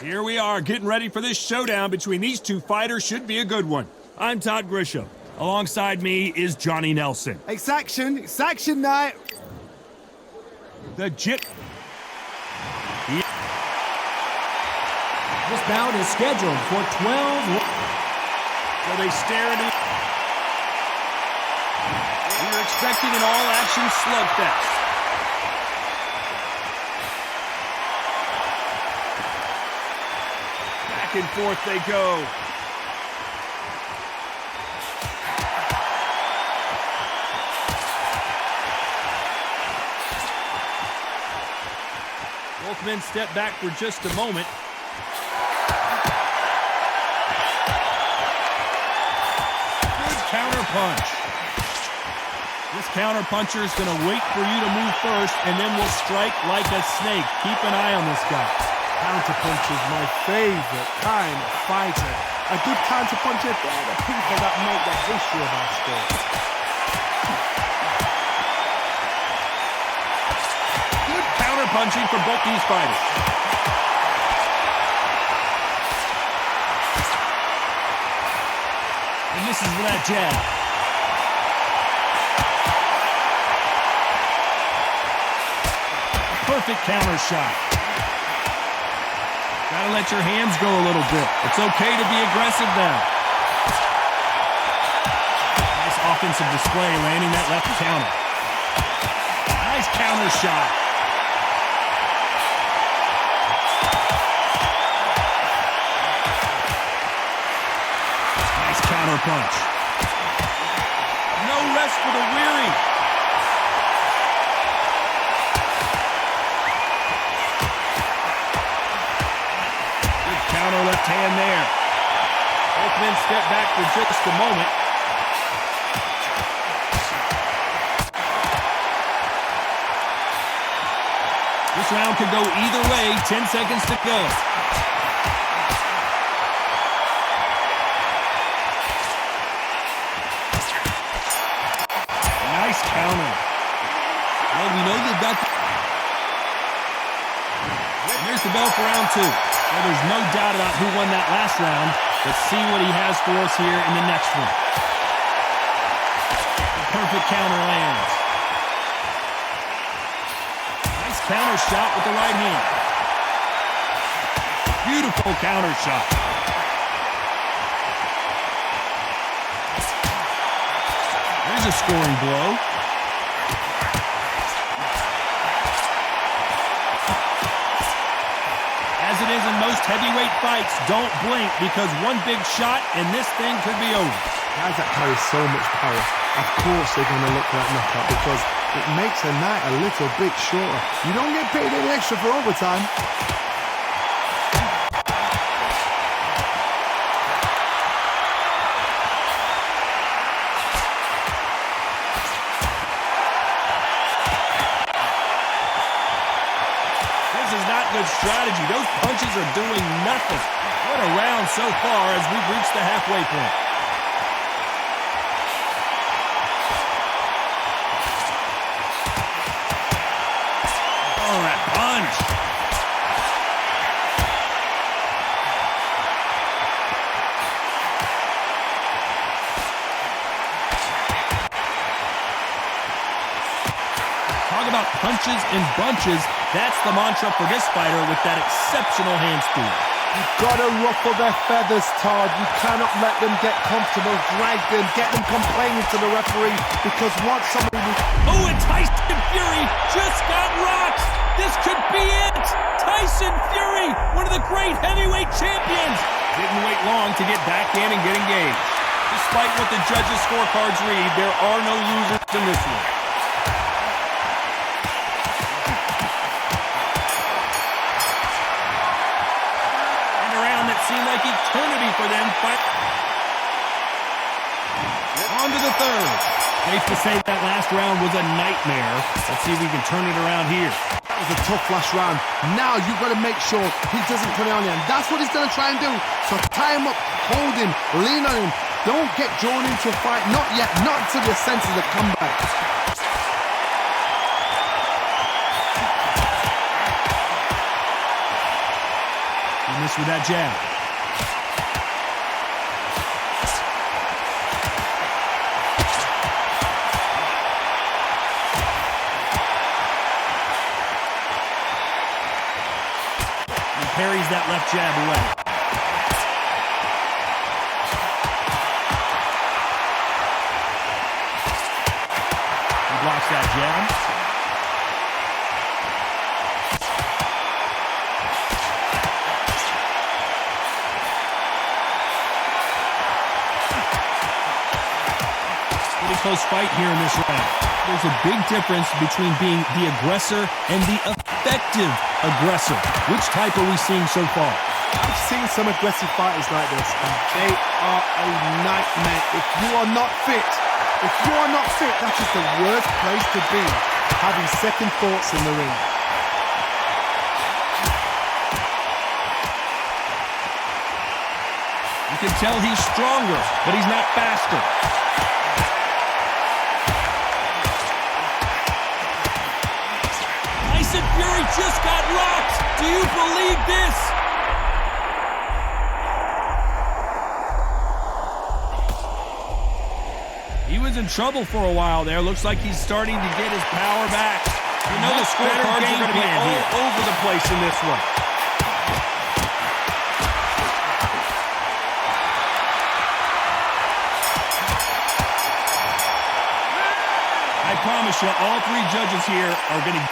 Here we are, getting ready for this showdown between these two fighters. Should be a good one. I'm Todd Grisham. Alongside me is Johnny Nelson. It's action night. The Jit. This bout is scheduled for 12. So they stare at it. We're expecting an all-action slugfest. Back and forth they go. Both men step back for just a moment. Good counter punch. This counter puncher is going to wait for you to move first and then will strike like a snake. Keep an eye on this guy. Counter punch is my favorite kind of fighter. A good counter puncher, they're the people that make the history of our sport. Good counter punching for both these fighters. And this is for that jab. Perfect counter shot. Gotta let your hands go a little bit. It's okay to be aggressive now. Nice offensive display, landing that left counter. Nice counter shot. Nice counter punch. No rest for the weary. Counter left hand there. Both men step back for just a moment. This round could go either way. 10 seconds to go. Nice counter. Well, we know you've got... Here's the bell for round two. Well, there's no doubt about who won that last round. Let's see what he has for us here in the next one. The perfect counter lands. Nice counter shot with the right hand. Beautiful counter shot. There's a scoring blow. As it is in most heavyweight fights, don't blink because one big shot and this thing could be over. Guys that carry so much power, of course they're going to look for that knockout because it makes a night a little bit shorter. You don't get paid any extra for overtime. Good strategy. Those punches are doing nothing. What a round so far as we've reached the halfway point. Oh, that punch. Talk about punches and bunches. That's the mantra for this fighter with that exceptional hand speed. You've got to ruffle their feathers, Todd. You cannot let them get comfortable, drag them, get them complaining to the referee because once somebody... Oh, and Tyson Fury just got rocked. This could be it. Tyson Fury, one of the great heavyweight champions. Didn't wait long to get back in and get engaged. Despite what the judges' scorecards read, there are no losers in this one. Seemed like eternity for them. On to the third. Safe to say that last round was a nightmare. Let's see if we can turn it around here. That was a tough last round. Now you've got to make sure he doesn't put it on you. And that's what he's going to try and do. So tie him up, hold him, lean on him. Don't get drawn into a fight. Not yet. Not until your senses have come back. Missed with that jab. He parries that left jab away. He blocks that jab. Close fight here in this round. There's a big difference between being the aggressor and the effective aggressor. Which type are we seeing so far? I've seen some aggressive fighters like this, and they are a nightmare. If you are not fit, that is the worst place to be, having second thoughts in the ring. You can tell he's stronger, but he's not faster. Tyson Fury just got rocked. Do you believe this? He was in trouble for a while there. Looks like he's starting to get his power back. You know the scorecards are going to be all over the place in this one. I promise you, all three judges here are going to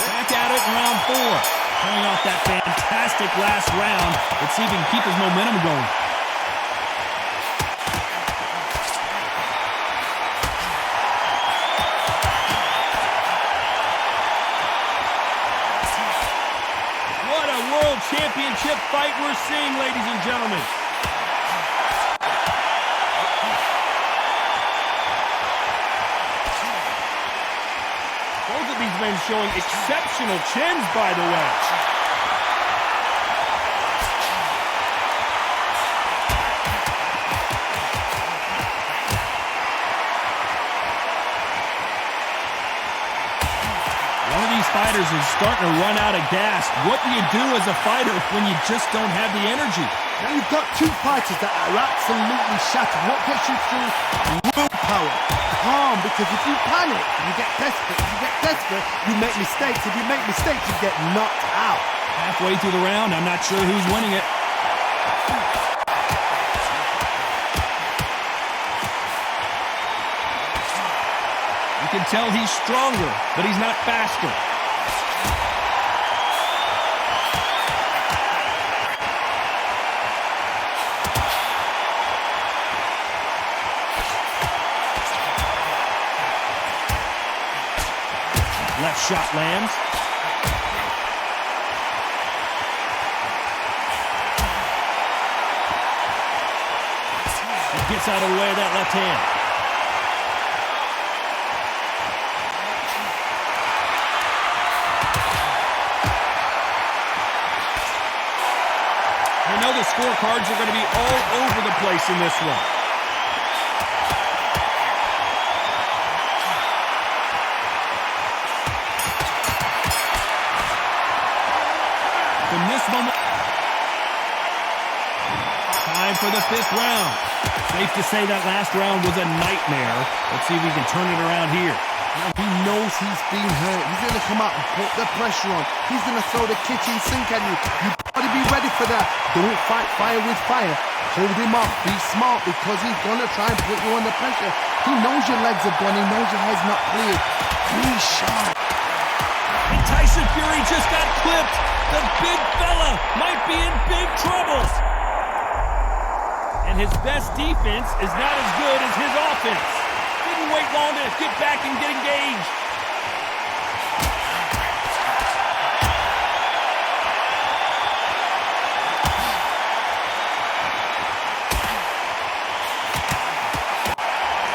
back at it in round 4. Coming off that fantastic last round. Let's see if he can keep his momentum going. What a world championship fight we're seeing, ladies and gentlemen. Both of these men showing exceptional chins, by the way. One of these fighters is starting to run out of gas. What do you do as a fighter when you just don't have the energy? Now you've got two fighters that are absolutely shattered. What gets you through? Willpower. Calm, because if you panic, you get desperate. If you get desperate, you make mistakes. If you make mistakes, you get knocked out. Halfway through the round, I'm not sure who's winning it. You can tell he's stronger, but he's not faster. Left shot lands. He gets out of the way of that left hand. I know the scorecards are going to be all over the place in this one. From this moment, time for the 5th round. Safe to say that last round was a nightmare. Let's see if we can turn it around here. Now he knows he's been hurt. He's going to come out and put the pressure on. He's going to throw the kitchen sink at you. You've got to be ready for that. Don't fight fire with fire. Hold him up. Be smart, because he's going to try and put you under pressure. He knows your legs are gone. He knows your head's not cleared. Be sharp. And Tyson Fury just got clipped. The big fella might be in big trouble. And his best defense is not as good as his offense. Didn't wait long to get back and get engaged.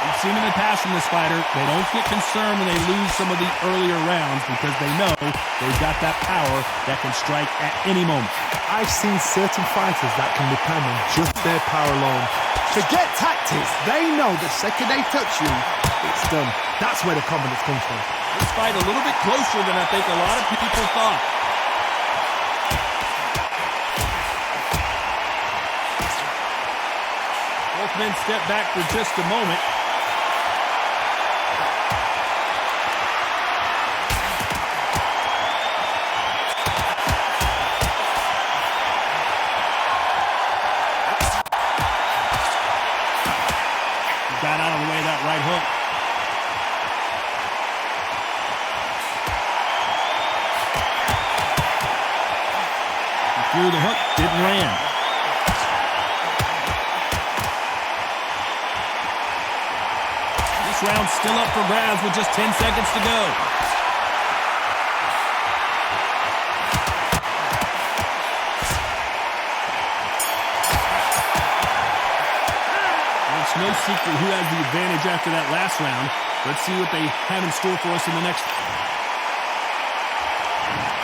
We've seen in the past from this fighter, they don't get concerned when they lose some of the earlier rounds, because they know they've got that power that can strike at any moment. I've seen certain fighters that can depend on just their power alone. Forget tactics. They know the second they touch you, it's done. That's where the confidence comes from. This fight a little bit closer than I think a lot of people thought. men step back for just a moment. Got out of the way of that right hook. He threw the hook, didn't land. This round's still up for grabs with just 10 seconds to go. It's no secret who has the advantage after that last round. Let's see what they have in store for us in the next.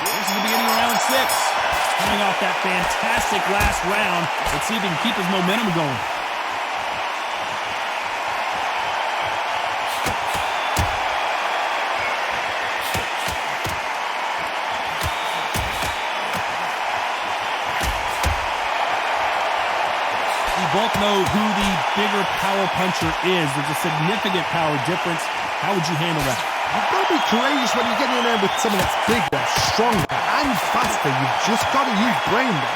This is the beginning of round 6. Coming off that fantastic last round. Let's see if he can keep his momentum going. Both know who the bigger power puncher is. There's a significant power difference. How would you handle that? You've got to be courageous when you get in there with someone that's bigger, stronger, and faster. You've just got to use brain there.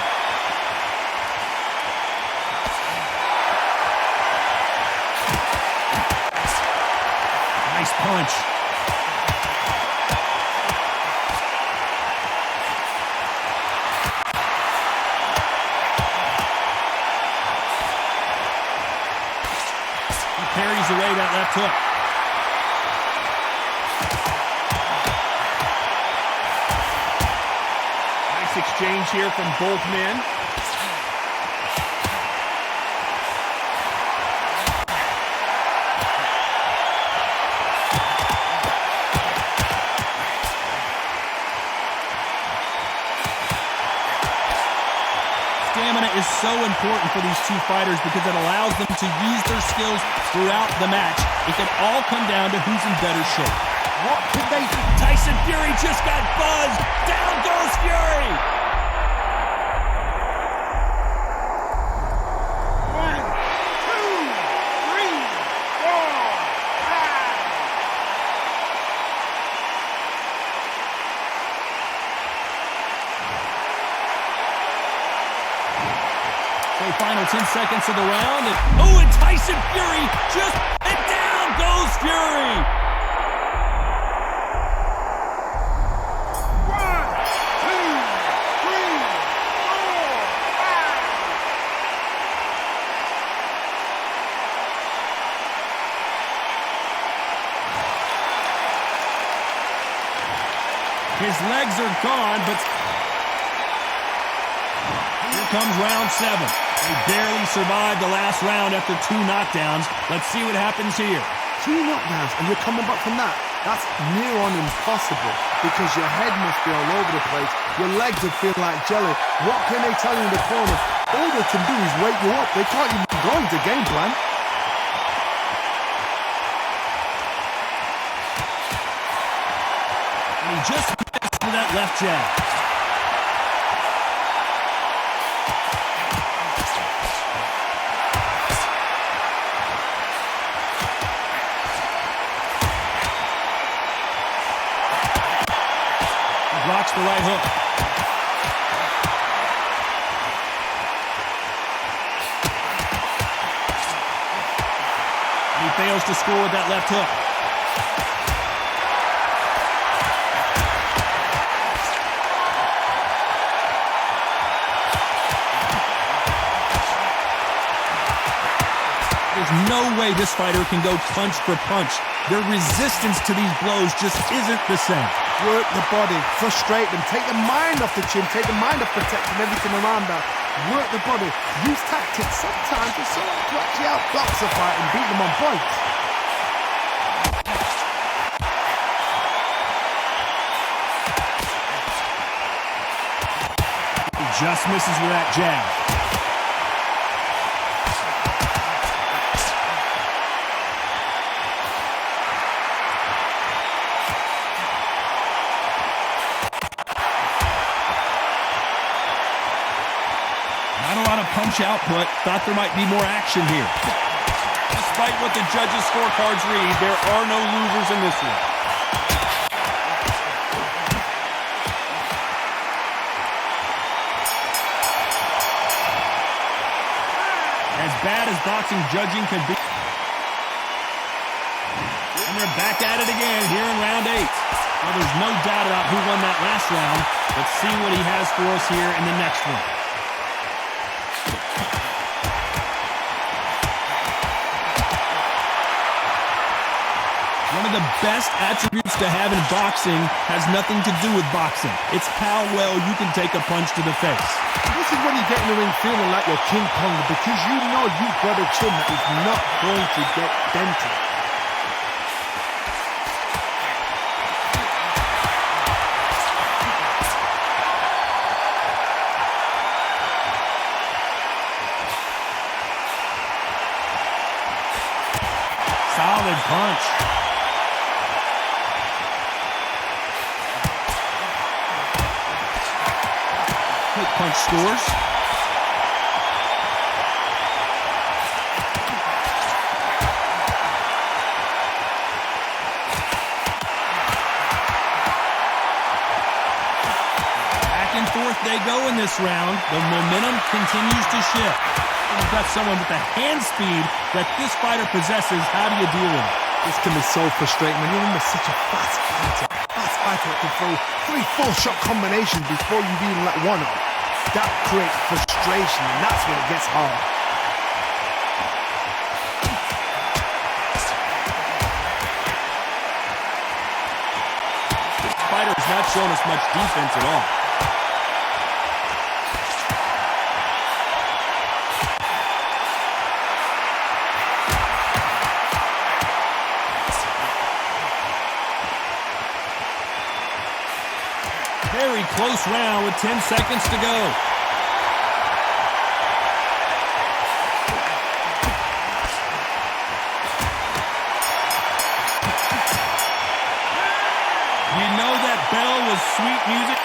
Nice punch. Parries away that left hook. Nice exchange here from both men. Stamina is so important for these two fighters because it allows them to use their skills throughout the match. It can all come down to who's in better shape. What can they do? Tyson Fury just got buzzed. Down goes Fury. 1, 2, 3, 4, 5. Final 10 seconds of the round. And Tyson Fury just... And down goes Fury! 1, 2, 3, 4, 5. His legs are gone, but... Here comes round 7. He barely survived the last round after 2 knockdowns. Let's see what happens here. 2 knockdowns and you're coming back from that. That's near on impossible because your head must be all over the place. Your legs would feel like jelly. What can they tell you in the corner? All they can do is wake you up. They can't even go into game plan. And he just missed with that left jab. Blocks the right hook. He fails to score with that left hook. There's no way this fighter can go punch for punch. Their resistance to these blows just isn't the same. Work the body, frustrate them, take the mind off the chin, take the mind off protecting everything around that. Work the body, use tactics sometimes to sort of actually outbox a fight and beat them on points. He just misses with that jab. Not a lot of punch output. Thought there might be more action here. Despite what the judges' scorecards read, there are no losers in this one. As bad as boxing judging can be. And they're back at it again here in round 8. Well, there's no doubt about who won that last round. Let's see what he has for us here in the next one. One of the best attributes to have in boxing has nothing to do with boxing. It's how well you can take a punch to the face. This is when you get in the ring feeling like you're King Kong because you know you've got a chin that is not going to get dented. Solid punch. Quick punch scores. Back and forth they go in this round. The momentum continues to shift. You've got someone with the hand speed that this fighter possesses. How do you deal with it? This can be so frustrating when you're in with such a fast fighter. Fast fighter that can throw 3-4 shot combinations before you've even let one off. That creates frustration, and that's when it gets hard. This fighter has not shown us much defense at all. Very close round with 10 seconds to go. You know that bell was sweet music.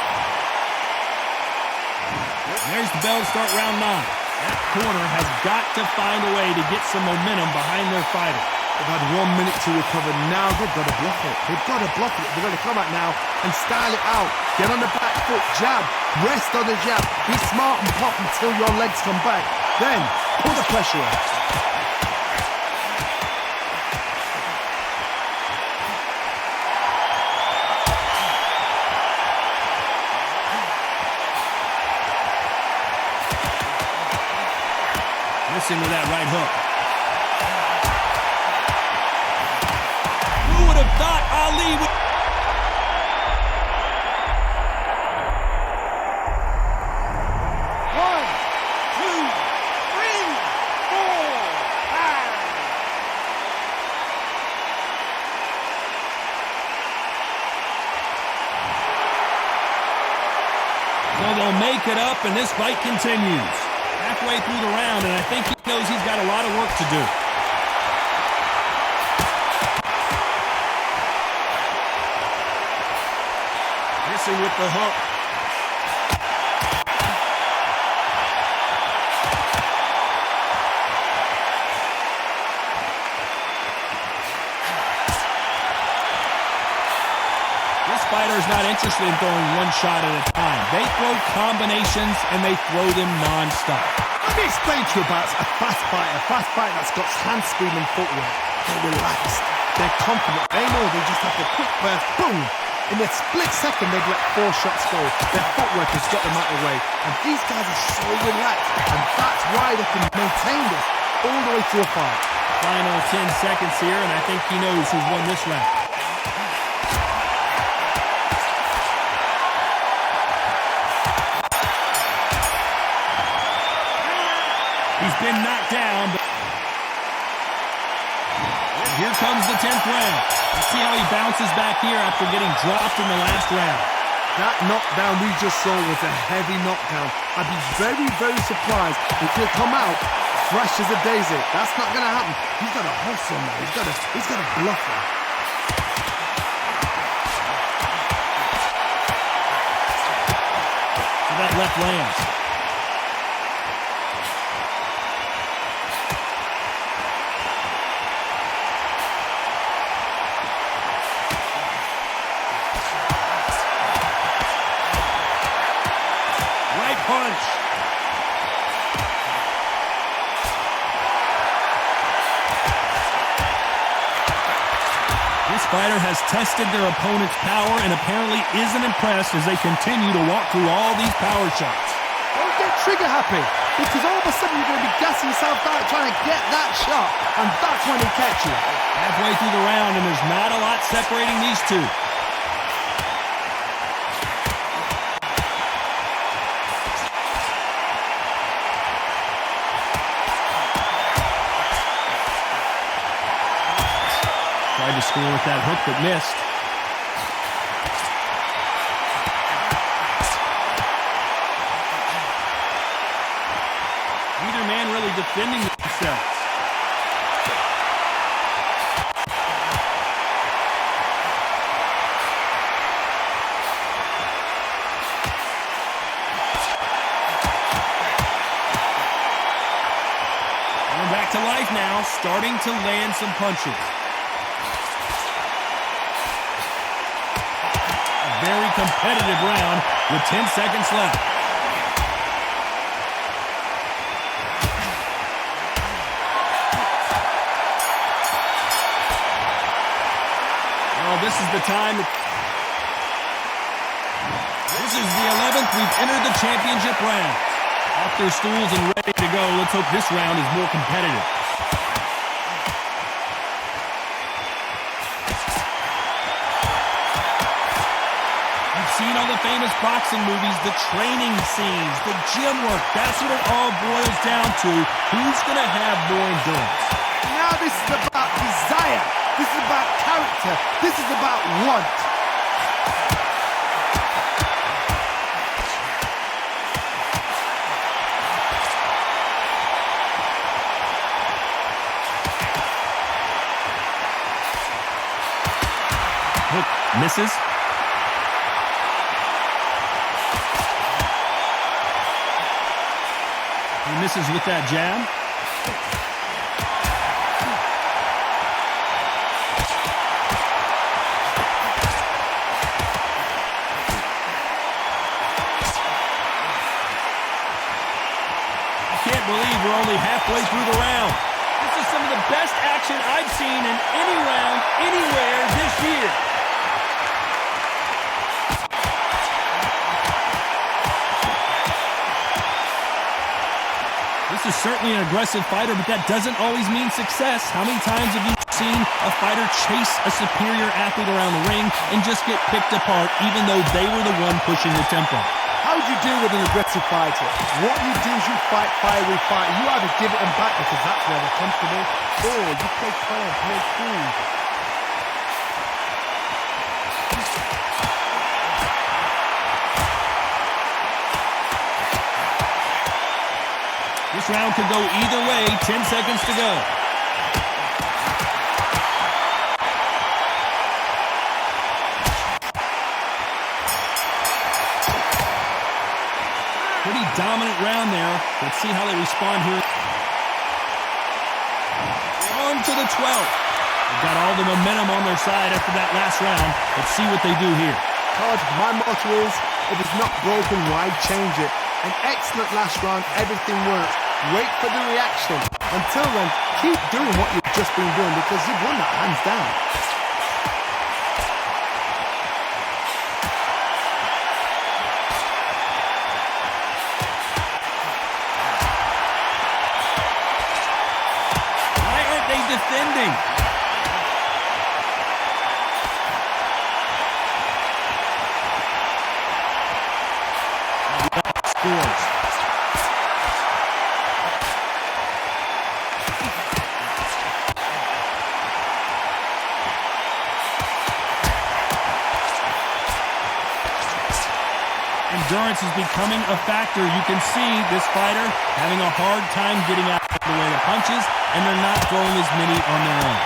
There's the bell to start round 9. That corner has got to find a way to get some momentum behind their fighter. They've had 1 minute to recover. Now they've got to bluff it. They've got to bluff it. They've got to come out now and style it out. Get on the back foot, jab, rest on the jab. Be smart and pop until your legs come back. Then pull the pressure on. Missing with that right hook. Who would have thought Ali would... So they'll make it up, and this fight continues. Halfway through the round, and I think he knows he's got a lot of work to do. Missing with the hook. This fighter is not interested in throwing one shot at a time. They throw combinations, and they throw them non-stop. Let me explain to you about a fast fighter that's got hand speed and footwork. They're relaxed. They're confident. They know they just have to quick burst, boom. In a split second, they've let 4 shots go. Their footwork has got them out of the way. And these guys are so relaxed. And that's why they can maintain this all the way through a fight. Final 10 seconds here, and I think he knows who's won this round. He's been knocked down, but here comes the 10th round. Let's see how he bounces back here after getting dropped in the last round. That knockdown we just saw was a heavy knockdown. I'd be very, very surprised if he'll come out fresh as a daisy. That's not going to happen. He's got to hustle now. He's got to bluff him. So that left lands. punch. This fighter has tested their opponent's power and apparently isn't impressed as they continue to walk through all these power shots. Don't get trigger happy, because all of a sudden you're going to be gassing yourself out trying to get that shot, and that's when he catches you. Halfway through the round, and there's not a lot separating these two. Tried to score with that hook, but missed. Neither man really defending themselves. Going back to life now, starting to land some punches. Very competitive round with 10 seconds left. Oh, this is the time. This is the 11th. We've entered the championship round. Off their stools and ready to go. Let's hope this round is more competitive. Seen all the famous boxing movies, the training scenes, the gym work. That's what it all boils down to. Who's going to have more endurance? Now this is about desire. This is about character. This is about want. Hook misses. He misses with that jab. I can't believe we're only halfway through the round. This is some of the best action I've seen in any round, anywhere this year. This is certainly an aggressive fighter, but that doesn't always mean success. How many times have you seen a fighter chase a superior athlete around the ring and just get picked apart even though they were the one pushing the tempo? How do you deal with an aggressive fighter? What you do is you fight fire with fire. You either give it them back because that's where they're comfortable, or you play calm, play cool. This round could go either way. 10 seconds to go. Pretty dominant round there. Let's see how they respond here. On to the 12th. They've got all the momentum on their side after that last round. Let's see what they do here. Todd, my motto is, if it's not broken, why change it? An excellent last round, everything works. Wait for the reaction. Until then, keep doing what you've just been doing because you've won that hands down. Why aren't they defending? Scores. Endurance is becoming a factor. You can see this fighter having a hard time getting out of the way of punches, and they're not throwing as many on their own.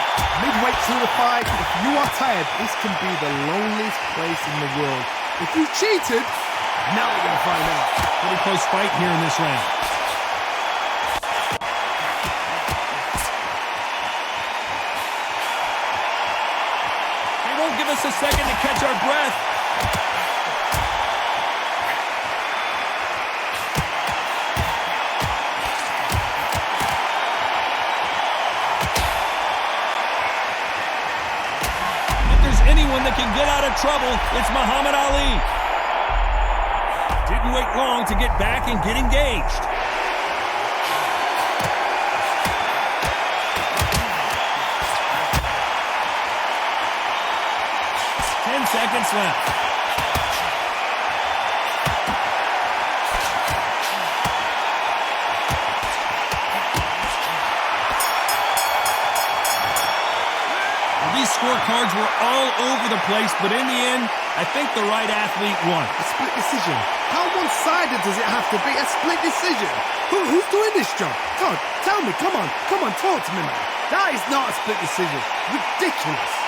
Midway through the fight, if you are tired, this can be the loneliest place in the world. If you cheated, now we're going to find out. Pretty close fight here in this round. They won't give us a second to catch our breath. get out of trouble. It's Muhammad Ali. Didn't wait long to get back and get engaged. Seconds left. These scorecards were all over the place, but in the end, I think the right athlete won. A split decision. How one-sided does it have to be? A split decision. Who's doing this job? Todd, tell me. Come on, talk to me, man. That is not a split decision. Ridiculous.